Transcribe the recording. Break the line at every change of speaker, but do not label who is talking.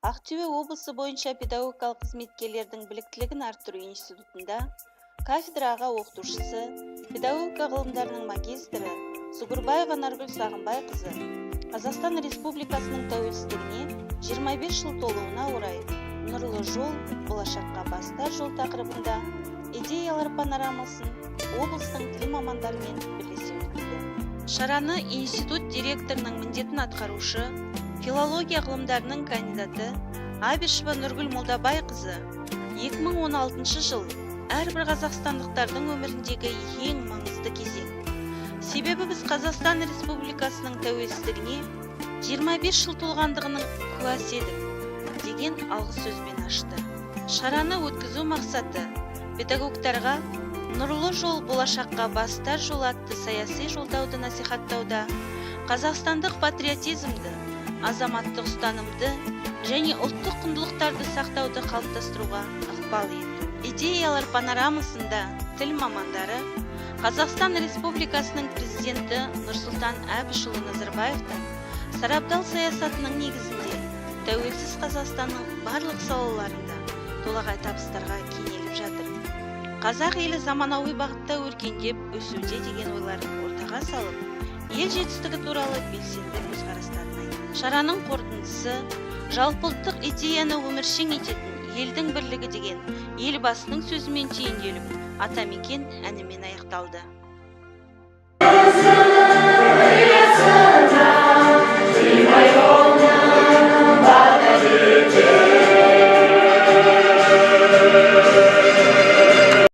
Ақтөбе облысы бойынша педагогикалық қызметкерлердің біліктілігін арттыру институтында кафедра аға оқытушысы, педагогика ғылымдарының магистрі Сугурбаева Наргүл Сағынбайқызы Қазақстан Республикасының тәуелсіздігіне 25 жыл толуына орай Нұрлы жол, болашаққа бастар жол тақырыбында идеялар панорамасын облыстың тіл мамандарымен бірлесе өткізді. Шараны институт директорының міндетін атқарушы, филология ғылымдарының кандидаты Абишева Нұргүл Молдабайқызы 2016 жыл әрбір қазақстандықтардың өміріндегі ең маңызды кезең. Себебі біз Қазақстан Республикасының тәуелсіздігіне 25 жыл толғандығының куәсі едік деген алғы сөзбен ашты. Шараны өткізу мақсаты педагогтарға Нұрлы жол, болашаққа бастар жол атты саяси жолдауды насихаттауда, қазақстандық патриотизмді, азаматтық ұстанымды және ұлттық құндылықтарды сақтауды қалыптастыруға ықпал ету. Идеялар панорамасында тіл мамандары Қазақстан Республикасының президенті Нұрсұлтан Әбішұлы Назарбаевтың сарабдал саясатының негізінде тәуелсіз Қазақстанның барлық салаларында толағай табыстарға кенеліп жатыр. Қазақ елі заманауи бағытта өркендеп өсуде деген ойларын ортаға салып, ел жетістігі туралы белсенді көзқарастарын айтты. Шараның қорытындысы жалпыұлттық идеяны өміршең ететін елдің бірлігі деген елбасының сөзімен түйінделіп, атамекен әнімен аяқталды.